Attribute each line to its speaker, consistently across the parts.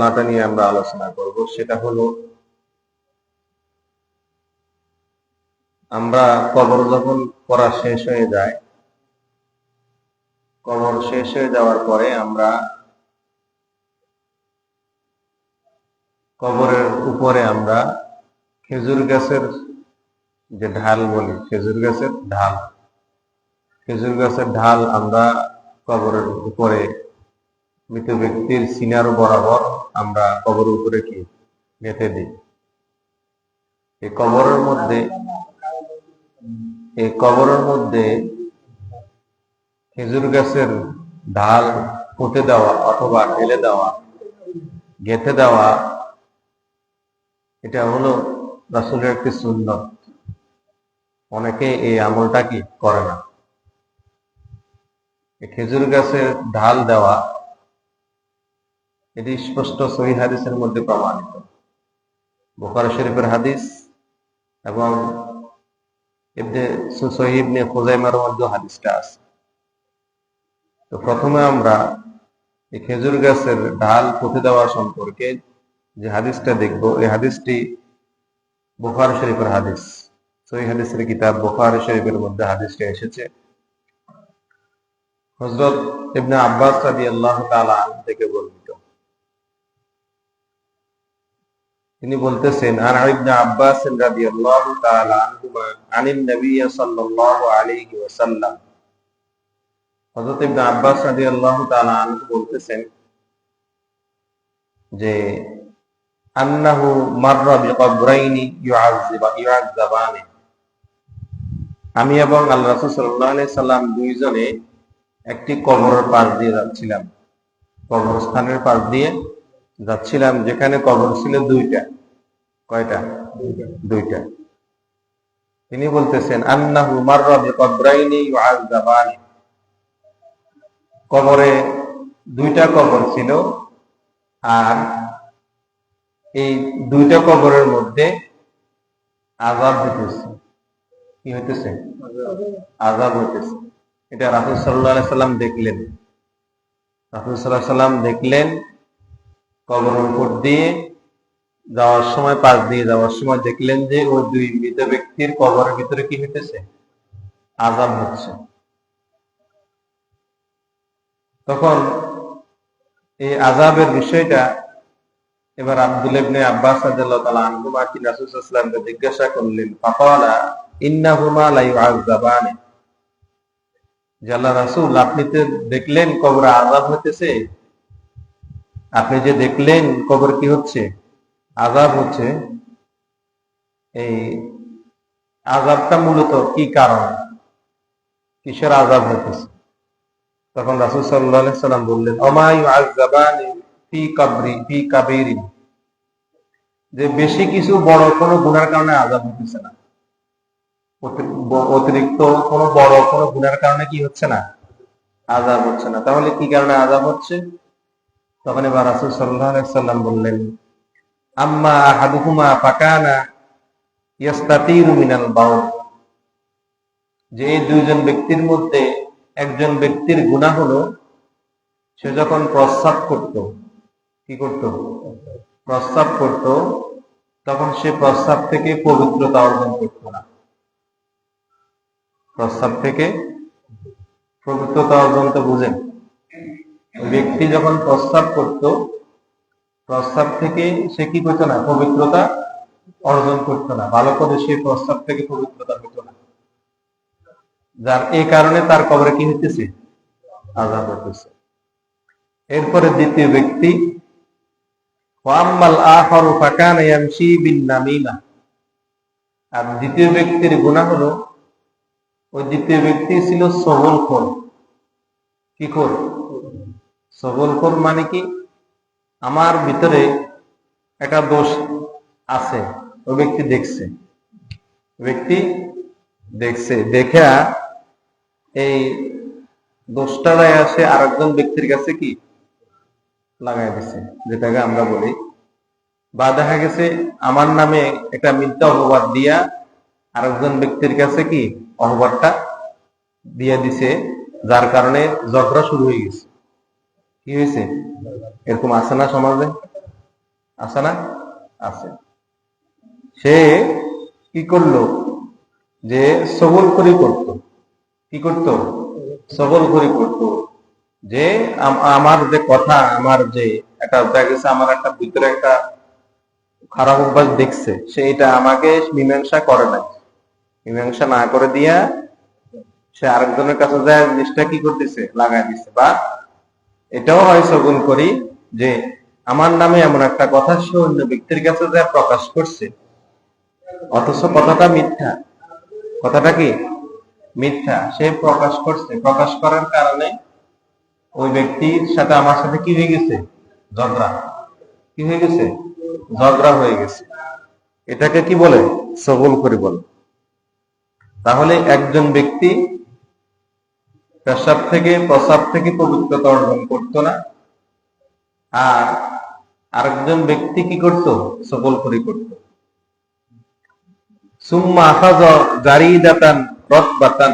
Speaker 1: ঘটনাটা নিয়ে আমরা আলোচনা করব, সেটা হলো আমরা কবর যখন করা শেষ হয়ে যায়, কবর শেষ হয়ে যাওয়ার পরে আমরা কবরের উপরে আমরা খেজুর গাছের যে ঢাল বলি, খেজুর গাছের ঢাল আমরা কবরের উপরে মৃত ব্যক্তির সিনার বরাবর আমরা কবরের উপরে কি গেঁথে দিই। এই কবরের মধ্যে খেজুর গাছের ঢাল পুঁতে দেওয়া অথবা ঢেলে দেওয়া, গেঁথে দেওয়া, এটা হলো রাসূলের একটি সুন্নত। অনেকে এই আমলটা কি করে না। খেজুর গাছের ঢাল দেওয়া এটি স্পষ্ট সহিহ হাদিসের মধ্যে প্রমাণিত, বুখারী শরীফের হাদিস এবং সহিহ ইবনে খুজাইমার মধ্যে হাদিসটা আছে। তো প্রথমে আমরা এই খেজুর গাছের ঢাল পুঁতে দেওয়া সম্পর্কে যে হাদিসটা দেখব, এই হাদিসটি বুখারী শরীফের হাদিস, সহিহ হাদিসের কিতাব বুখারী শরীফের মধ্যে হাদিসটা এসেছে। হযরত ইবনে আব্বাস রাদিয়াল্লাহু তাআলা আনহু থেকে বর্ণিত, তিনি বলতেছেন, আন ইবনে আব্বাস রাদিয়াল্লাহু তাআলা আনহুমা আনিন নবী সাল্লাল্লাহু আলাইহি ওয়াসাল্লাম, হযরত ইবনে আব্বাস রাদিয়াল্লাহু তাআলা আনহু বলতেছেন যে আন্নাহু মাররা বিকবরাইনি ইউআযযাবানি, আমি এবং আল্লাহ রাসূল সাল্লাল্লাহু আলাইহি সাল্লাম দুইজনে একটি কবরের পাশ দিয়ে যাচ্ছিলাম, কবরস্থানের পাশ দিয়ে যাচ্ছিলাম, যেখানে কবর ছিল দুইটা। কয়টা? দুইটা। তিনি বলতেছেন আন্নাহু মাররা বিকবরাইনি ইউআযযাবানি, কবরে দুইটা কবর ছিল, আর এই দুইটা কবরের মধ্যে আযাব হইতেছে। কি হইতেছে? আযাব হইতেছে। এটা রাসূল সাল্লাল্লাহু আলাইহি সাল্লাম দেখলেন। রাসূল সাল্লাল্লাহু আলাইহি সাল্লাম দেখলেন কবরের উপর দিয়ে যাওয়ার সময়, পাশ দিয়ে যাওয়ার সময় দেখলেন যে ওই দুই মৃত ব্যক্তির কবরের ভিতরে কি হইতেছে? আযাব হচ্ছে। তখন এই আযাবের বিষয়টা এবার আব্দুল্লাহ ইবনে আব্বাস রাদিয়াল্লাহু তাআলা আনহুমা কি রাসূল সাল্লাল্লাহু আলাইহি ওয়াসাল্লামকে জিজ্ঞাসা করলেন, ফাকালা ইন্নাহুমা লা ইউআযযাবানি, যে আল্লাহর রাসূল, আপনি তো দেখলেন কবরে আযাব হইতেছে, আপনি যে দেখলেন কবর কি হচ্ছে? আযাব হচ্ছে। এই আযাবটা মূলত কি কারণ, কিসের আযাব হইতেছে? তখন রাসূল সাল্লাল্লাহু আলাইহি সাল্লাম বললেন, আমা ইউআযযাবানি ফি কাবীরিন, যে বেশি কিছু বড় কোনো গুনার কারণে আযাব হচ্ছে না, অতিরিক্ত কোনো বড় কোনো গুনার কারণে কি হচ্ছে না? আযাব হচ্ছে না। তাহলে কি কারণে আযাব হচ্ছে? তখন এবার রাসূল সাল্লাল্লাহু আলাইহি সাল্লাম বললেন, আম্মা আহাদুহুমা ফাকানা ইয়াস্তাতিরু মিনাল বাউল, যে এই দুইজন ব্যক্তির মধ্যে একজন ব্যক্তির গুনাহ হলো সে যখন প্রস্রাব করত, কি করত? প্রস্রাব করত, তখন সে প্রস্রাব থেকে পবিত্রতা অর্জন করত না। প্রস্রাব থেকে পবিত্রতা অর্জন তো বুঝেন, ব্যক্তি যখন প্রস্রাব করত, প্রস্রাব থেকে সে কি করতো না? পবিত্রতা অর্জন করতো না, ভালো করে সে প্রস্রাব থেকে পবিত্রতা হইত না, যার এই কারণে তার কবরে কি হইতেছে? আযাব হইতেছে। এরপরে দ্বিতীয় ব্যক্তি, ওয়াম্মাল আখারু ফাকানা ইয়ামশি বিন নামিমা, আর দ্বিতীয় ব্যক্তির গুনাহ হলো ওই দ্বিতীয় ব্যক্তি ছিল সগলখোর। কি খোর? সগলখোর মানে কি? আমার ভিতরে একটা দোষ আছে, ওই ব্যক্তি দেখছে, দেখা এই দোষটাই আসে আরেকজন ব্যক্তির কাছে কি লাগাই দিছে, যেটাকে আমরা বলি, বা দেখা গেছে আমার নামে একটা মিথ্যা অপবাদ দিয়া আরেকজন ব্যক্তির কাছে কি অপবাদটা দিয়ে দিছে, যার কারণে ঝগড়া শুরু হয়ে গেছে। কি হয়েছে? এরকম আছে না সমাজে? আছে না? আছে। সে কি করলো, যে সবল করি করত, কি করত, সবল করি করত, যে আমার যে কথা, আমার যে একটা দেখেছে, আমার একটা ভিতরে একটা খারাপ অভ্যাস দেখছে, সে এটা আমাকে মীমাংসা করে নাই, মীমাংসা না করে দিয়া সে আরেকজনের কাছে যায় জিনিসটা কি করতেছে, লাগাই দিচ্ছে। বা এটাও হয় সগুন করি, যে আমার নামে এমন একটা কথা সে অন্য ব্যক্তির কাছে যায় প্রকাশ করছে, অথচ কথাটা মিথ্যা। কথাটা কি মিথ্যা, সে প্রকাশ করছে, প্রকাশ করার কারণে ওই ব্যক্তির সাথে আমার সাথে কি হয়ে গেছে, ঝগড়া। কি হয়ে গেছে, ঝগড়া হয়ে গেছে। এটাকে কি বলে, সবল করি বলে। তাহলে একজন ব্যক্তি পেশাব থেকে, প্রসাব থেকে পবিত্রতা অর্জন করতো না, আর আরেকজন ব্যক্তি কি করত, সবল করি করত। সুম্মা আখাযা জারিদাতান রাতবাতান,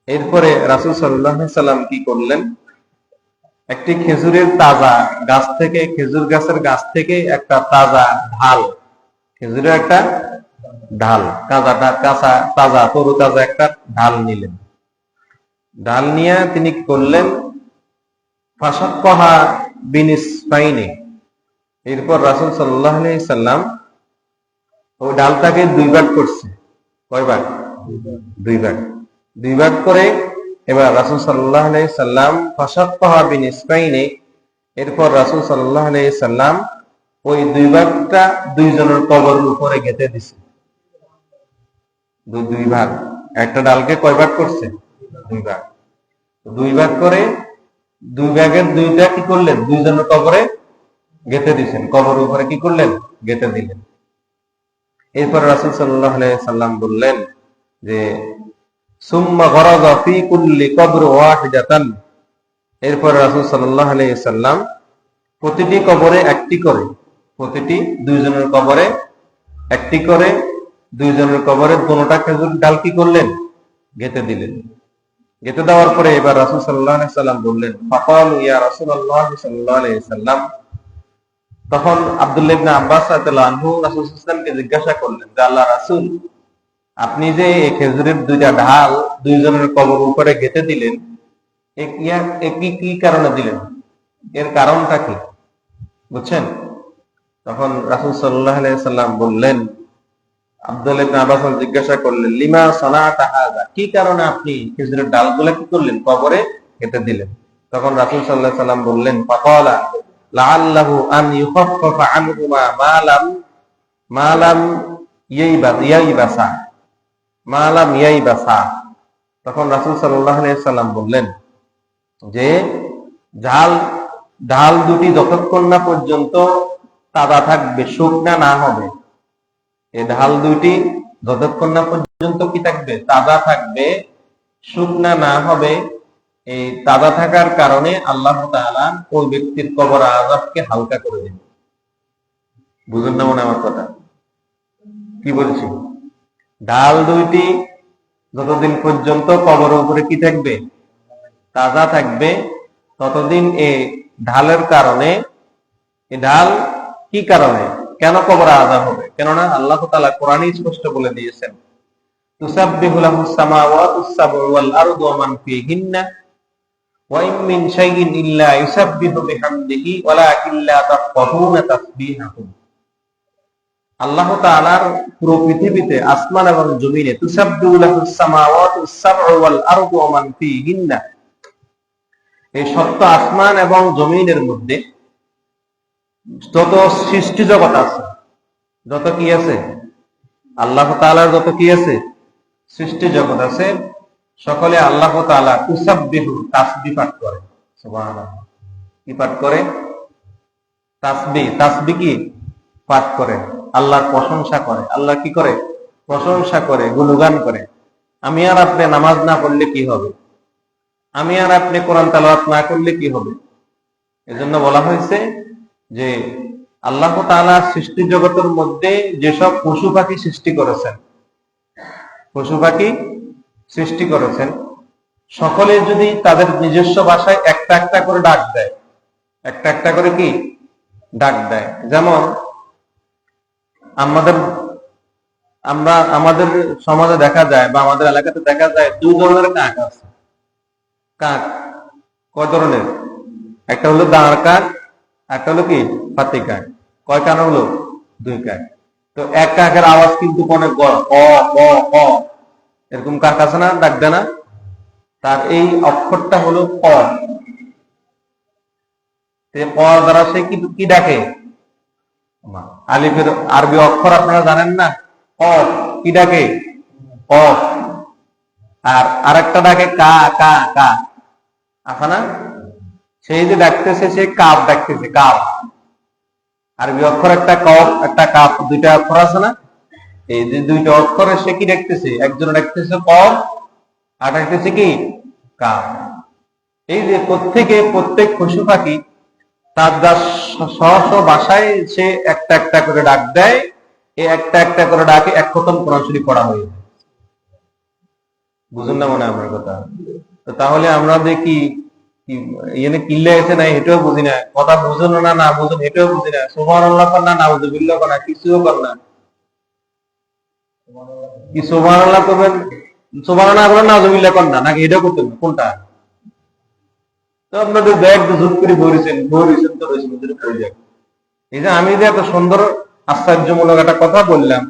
Speaker 1: এরপরে রাসূল সাল্লাল্লাহু আলাইহি সাল্লাম কি করলেন, একটি খেজুরের তাজা গাছ থেকে, খেজুর গাছের গাছ থেকে একটা তাজা ঢাল, খেজুরের একটা ঢাল, কাঁচা তাজা তরু তাজা একটা ঢাল নিলেন। ঢাল নিয়ে তিনি কি করলেন, ফাশাক্কাহা বিনিসফাইনি, এরপর রাসূল সাল্লাল্লাহু আলাইহি সাল্লাম ওই ডালটাকে দুই ভাগ করছে। কয় ভাগ? দুই ভাগ। দুই ভাগ করে এবার রাসূল সাল্লাল্লাহু আলাইহি সাল্লাম ফাশাক্কাহা বিনিসফাইনি, এরপর রাসূল সাল্লাল্লাহু আলাইহি সাল্লাম ওই দুই ভাগটা দুইজনের কবরের উপরে গেঁথে দিছে। দুই ভাগ, একটা ডালকে কয় ভাগ করছে, দুই ভাগ। দুই ভাগ করে দুই ভাগের দুইটা কি করলেন, দুইজনের কবরে গেঁথে দিছেন, কবরের উপরে কি করলেন, গেঁথে দিলেন। এরপর রাসূল সাল্লাল্লাহু আলাইহি সাল্লাম বললেন যে সুম্মা গরাযা ফি কুল্লি কবর ওয়াহিদাতান, এরপর রাসূল সাল্লাল্লাহু আলাইহি সাল্লাম প্রতিটি কবরে একটি করে, প্রতিটি দুইজনের কবরে একটি করে, দুইজনের কবরে দুটোটা খেজুর ডাল কি করলেন, গেঁথে দিলেন। গেঁথে দেওয়ার পরে এবার রাসূল সাল্লাল্লাহু আলাইহি সাল্লাম বললেন, ফাকালু ইয়া রাসূলুল্লাহ সাল্লাল্লাহু আলাইহি সাল্লাম, তখন আব্দুল্লাহ ইবনে আব্বাস রাদিয়াল্লাহু আনহু রাসূল সাল্লাল্লাহু আলাইহি ওয়াসাল্লামকে জিজ্ঞাসা করলেন যে আল্লাহ রাসূল, আপনি যে এই খেজুরের দুইটা ঢাল দুইজনের কবর উপরে গেঁথে দিলেন, কি কারণে দিলেন, এর কারণটা কি, বুঝছেন? তখন রাসূল সাল্লাল্লাহু আলাইহি সাল্লাম বললেন, আব্দুল্লাহ ইবনে আব্বাস জিজ্ঞাসা করলেন, লিমা সানাতা হাযা, কি কারণে আপনি খেজুরের ডালগুলো কি করলেন, কবরে গেঁথে দিলেন? তখন রাসূল সাল্লাল্লাহু আলাইহি সাল্লাম বললেন, ফাকালা লাআল্লাহু আন ইউখাফফাফা আনহুমা মা লাম ইয়াইবাসা। তখন রাসূল সাল্লাল্লাহু আলাইহি সাল্লাম বললেন যে ঢাল দুটি যতক্ষণ না পর্যন্ত তাজা থাকবে, শুকনা না হবে, এই ঢাল দুটি যতক্ষণ না পর্যন্ত কি থাকবে, তাজা থাকবে, শুকনা না হবে, এই তাজা থাকার কারণে আল্লাহ তাআলা ওই ব্যক্তির কবর আযাবকে হালকা করে দেন। বুঝুন না মনে আমার কথা কি বলছি? ঢাল দুইটি যতদিন পর্যন্ত কবরের উপরে কি থাকবে, তাজা থাকবে, ততদিন এই ঢালের কারণে, এই ঢাল কি কারণে, কেন কবরে আযাব হবে? কেননা আল্লাহ তাআলা কোরআনে স্পষ্ট বলে দিয়েছেন, তুসাব্বিহু লাহুস সামাওয়াতুস সাবউ ওয়াল আরদু ওয়া মান ফীহিন্না ওয়া ইন মিন শাইইন ইল্লা ইউসাব্বিহু বিহামদিহি ওয়ালাকিন লা তাফকাহুনা তাসবিহাহুম। আল্লাহ তাআলার পুরো পৃথিবীতে, আসমান এবং জমিনে, তুসাব্বিহু লাহুস সামাওয়াতুস সাবউ ওয়াল আরদু ওয়া মান ফীহিন্না, এই সপ্ত আসমান এবং জমিনের মধ্যে যত সৃষ্টি জগৎ আছে, যত কি আছে, আল্লাহ তাআলার যত কি আছে, সৃষ্টি জগৎ আছে, সকলে আল্লাহ তাআলা তুসাব্বিহু, তাসবিহ পাঠ করে। সুবহানাল্লাহ, কি পাঠ করে? তাসবিহ। তাসবিহ কি পাঠ করে? আল্লাহর প্রশংসা করে। আল্লাহ কি করে? প্রশংসা করে, গুণগান করে। আমি আর আপনি নামাজ না পড়লে কি হবে? আমি আর আপনি কোরআন তেলাওয়াত না করলে কি হবে? এজন্য বলা হয়েছে যে আল্লাহ তাআলা সৃষ্টি জগতের মধ্যে যেসব পশু পাখি সৃষ্টি করেছেন, পশু পাখি সৃষ্টি করেছেন, সকলে যদি তাদের নিজস্ব ভাষায় একটা একটা করে ডাক দেয়, একটা একটা করে কি ডাক দেয়। যেমন আমাদের আমাদের সমাজে দেখা যায় বা আমাদের এলাকাতে দেখা যায় দুই ধরনের কাক আছে। কাক কয় ধরনের? একটা হলো দাঁড় কাক, একটা হলো কি পাতি কাক। কয় কান হলো? দুই কাক। তো এক কাকের আওয়াজ কিন্তু অনেক বড়, অ অ অ, এরকম কাক আছে না, ডাক দেয় না? তার এই অক্ষরটা হলো ক। ক দ্বারা সে কি ডাকে? আলিফের আরবি অক্ষর আপনারা জানেন না? ক কি ডাকে? ক। আর আরেকটা ডাকে কা কা কা, আছে না? সেই যে ডাকতেছে সে কাপ ডাকতেছে, কাপ। আরবি অক্ষর একটা কফ একটা কাপ, দুইটা অক্ষর আছে না? এই যে দুইটা অক্ষরে সে কি ডাকতেছে? একজন ডাকতেছে কফ আর ডাকতেছে কি কাপ। এই যে প্রত্যেক পশু পাখি তার যা স্ব ভাষায় সে একটা একটা করে ডাক দেয়। এই একটা একটা করে ডাকে এক খতম কোরআন শরীফ পড়া হয়ে যায়। বুঝুন না মনে আমার কথা? তো তাহলে আমরা দেখি এনে কিল্লে এসে নাই হেঁটেও বুঝি না, কথা বুঝুন না না বুঝুন হেঁটেও বুঝি না, সুবহানাল্লাহ কর না নাউযুবিল্লাহ কর না, কিছুও কর না। কি সুবহানাল্লাহ করবেন, সুবহানাল্লাহ করেন নাউযুবিল্লাহ কর না, নাকি এটাও করতেন? কোনটা? তো আপনাদের ব্যাগ ঝুট করে ভরেছেন তো রয়েছে পড়ে যাবে। এই যে আমি যে এত সুন্দর আশ্চর্যমূলক একটা কথা বললাম,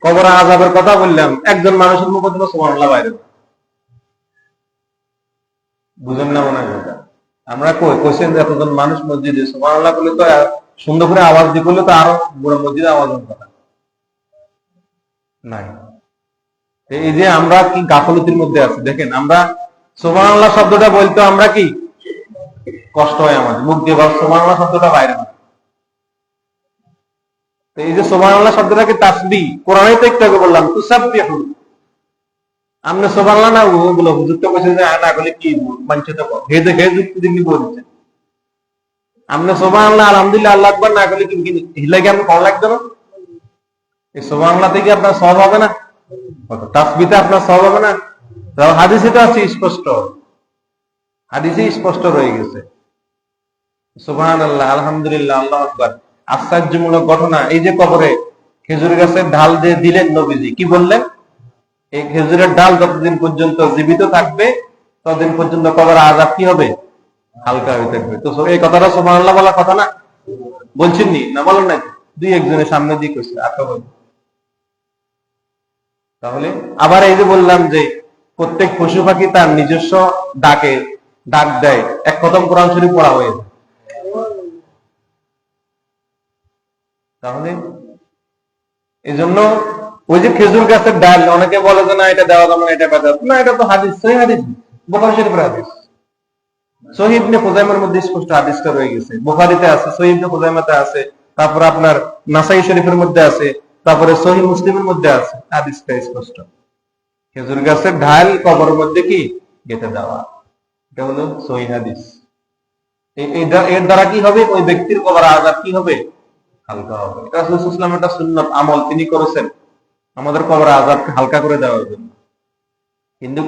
Speaker 1: কবর আযাবের কথা বললাম, একজন মানুষের মুখ থেকে সুবহানাল্লাহ বাইরে, বুঝেন না মনে হয়? আমরা কোশ্চেন যে এতজন মানুষ মসজিদে সুবহানাল্লাহ বলে তো সুন্দর করে আওয়াজ দিয়ে বললে তো আরো পুরো মসজিদে আওয়াজ হওয়ার কথা নাই। এই যে আমরা কি গাফলতির মধ্যে আছি দেখেন। আমরা সুবহানাল্লাহ শব্দটা বলতে আমরা কি কষ্ট হয় আমাদের, মুখ দিয়ে সুবহানাল্লাহ শব্দটা বাইরে হয়। এই যে সুবহানাল্লাহ শব্দটাকে তাসবিহ, কোরআনে তো একটু আগে বললাম তুসাব্বিহু। আপনি সুবহানাল্লাহ না ওগুলো হুজুর তো কইছে যে না বলে কি মানছে তো হে দেখে যুক্তি দিয়ে বলছে। আপনি সুবহানাল্লাহ আলহামদুলিল্লাহ আল্লাহু আকবার না বলে কি হিলাই আপনি কম লাগবে না? এই সুবহানাল্লাহ থেকে আপনার সওয়াব হবে না? তাসবিহতে আপনার সওয়াব হবে না? তাও হাদিসে তো আছে স্পষ্ট, হাদিসে স্পষ্ট রয়ে গেছে সুবহানাল্লাহ আলহামদুলিল্লাহ আল্লাহু আকবার। আশ্চর্যমূলক ঘটনা, এই যে কবরে খেজুর গাছের ঢাল দিয়ে দিলেন নবীজি, কি বললেন? এই খেজুরের ডাল যতদিন পর্যন্ত জীবিত থাকবে ততদিন পর্যন্ত কবর আযাব কি হবে? হালকা হয়ে থাকবে। তো এই কথাটা সুবহানাল্লাহ বলার কথা না? বলছেননি না? বলেন নাই? দুই একজনের সামনে দিয়ে কইছে আপনি বলেন। তাহলে আবার এই যে বললাম যে প্রত্যেক পশু পাখি তার নিজস্ব ডাক দেয়, এক খতম কোরআন শরীফ পড়া হয়ে যায়। তাহলে এই জন্য ওই যে খেজুর গাছের ডাল, অনেকে বলে যে না এটা দেওয়া যাবে না, এটা বেদাত না, এটা তো হাদিস, সহিহ হাদিস, বুখারী শরীফের হাদিস। সহিহ ইবনে খুজাইমার মধ্যে স্পষ্ট হাদিসটা রয়ে গেছে, বুখারীতে আছে, সহিহ ইবনে খুজাইমাতে আছে, তারপর আপনার নাসাই শরীফের মধ্যে আছে, তারপরে সহিহ মুসলিমের মধ্যে আছে, হাদিসটা স্পষ্ট। খেজুর গাছের ঢাল কবরের মধ্যে কি গেঁথে দেওয়া, এটা হলো সহিহ হাদিস। এর দ্বারা কি হবে? ওই ব্যক্তির কবর আযাব কি হবে? হালকা হবে। এটা রাসূল সাল্লাল্লাহু আলাইহি ওয়াসাল্লাম একটা সুন্নাত আমল তিনি করেছেন আমাদের কবর আযাবকে হালকা করে দেওয়ার জন্য। কিন্তু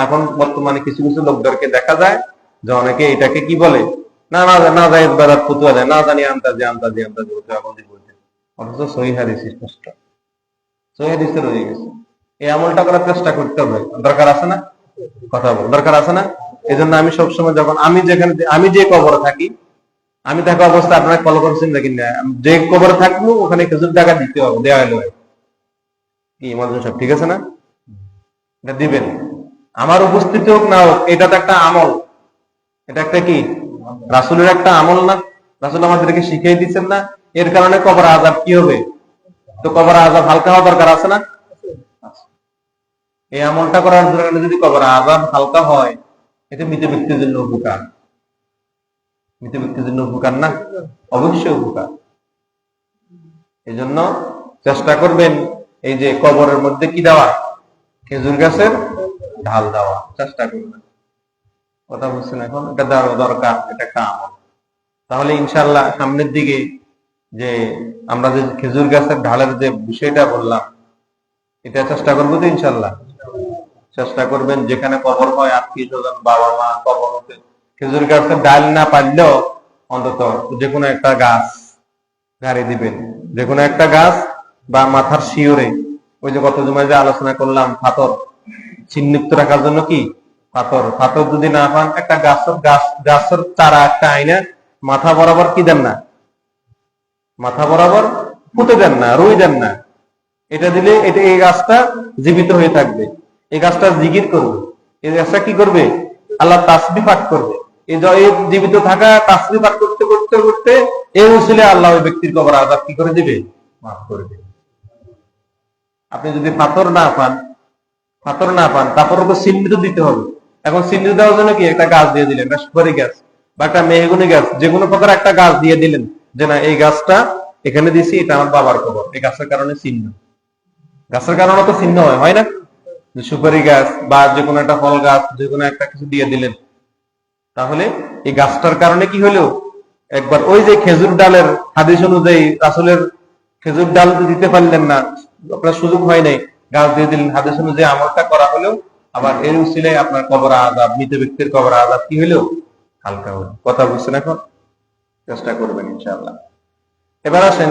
Speaker 1: এখন বর্তমানে কিছু কিছু লোকদেরকে দেখা যায় যে অনেকে এটাকে কি বলে, না না না জায়েজ বেদাত ফতোয়া দেয়, না জানি আন্তাজি বলতে, অথচ সহিহ হাদিস স্পষ্ট, সহিহ হাদিসে রয়ে গেছে। এই আমলটা করার চেষ্টা করতে হবে, দরকার আছে না? কথা বল, দরকার আছে না? এই জন্য আমি সবসময় যখন আমি যে কবরে থাকি, আমি থাকা অবস্থায় আপনারা কল করছেন দেখেন না, যে কবরে থাকবো ওখানে খেজুর টাকা দিতে হবে, দেওয়া হলো কি মজা সব ঠিক আছে না? এটা দিবেন, আমার উপস্থিতি হোক না হোক, এটা তো একটা আমল, এটা একটা কি রাসূলের একটা আমল না? রাসূল আমাদেরকে শিখিয়ে দিচ্ছেন না? এর কারণে কবর আযাব কি হবে? তো কবর আযাব হালকা হওয়া দরকার আছে না? এই আমলটা করার জন্য যদি কবর আযাব হালকা হয়, এটা মৃত ব্যক্তির জন্য উপকার, মৃত ব্যক্তির জন্য উপকার না? অবশ্যই উপকার। এই জন্য চেষ্টা করবেন এই যে কবরের মধ্যে কি দেওয়া, খেজুর গাছের ঢাল দেওয়া চেষ্টা করবেন। কথা বুঝছেন? এখন এটা দেওয়ার দরকার, এটা একটা আমল। তাহলে ইনশাআল্লাহ সামনের দিকে যে আমরা যে খেজুর গাছের ঢালের যে বিষয়টা বললাম, এটা চেষ্টা করবো তো ইনশাআল্লাহ। চেষ্টা করবেন যেখানে কবর হয়, আত্মীয় স্বজন, বাবা মা, কবর হতে খেজুর গাছের ডাল না পারলেও অন্তত যে কোনো একটা গাছ গাড়ি দিবেন। যে কোনো একটা গাছ বা মাথার শিওরে, ওই যে গত জুমায় যে আলোচনা করলাম, পাথর চিহ্নিত রাখার জন্য কি পাথর, পাথর যদি না পান একটা গাছের চারা একটা আইনা মাথা বরাবর কি দেন না, মাথা বরাবর পুঁতে দেন না, রুই দেন না। এটা দিলে এটা এই গাছটা জীবিত হয়ে থাকবে, এই গাছটা জিকির করবে, এই গাছটা কি করবে, আল্লাহ তাসবিহ পাঠ করবে। এই জীবিত থাকা তাসবিহ পাঠ করতে করতে করতে এই উসিলে আল্লাহ ওই ব্যক্তির কবর আযাব কি করে দিবে, মাফ করে দিবে। আপনি যদি পাথর না পান তারপর তো চিহ্নিত দিতে হবে। এখন চিহ্নিত দেওয়ার জন্য কি একটা গাছ দিয়ে দিলেন, একটা সুপারি গাছ বা একটা মেহগনি গাছ, যে কোনো প্রকার একটা গাছ দিয়ে দিলেন, যে না এই গাছটা এখানে দিছি, এটা আমার বাবার কবর, এই গাছের কারণে চিহ্ন, গাছের কারণে তো চিহ্ন হয় না? সুপারি গাছ বা যে কোনো একটা ফল গাছ, যে কোনো একটা কিছু দিয়ে দিলেন, তাহলে এই গাছটার কারণে কি হলো, একবার ওই যে খেজুর ডালের হাদিস অনুযায়ী রাসূলের খেজুর ডাল দিতে পারলেন না, আপনার সুযোগ হয় নাই, গাছ দিয়ে দিলেন, হাদিস অনুযায়ী আমলটা করা হলো, আবার এর উসিলায় আপনার কবর আযাব, মৃত ব্যক্তির কবর আযাব কি হলো, হালকা হলো। কথা বুঝছেন? এখন চেষ্টা করবেন ইনশাআল্লাহ। এবার আসেন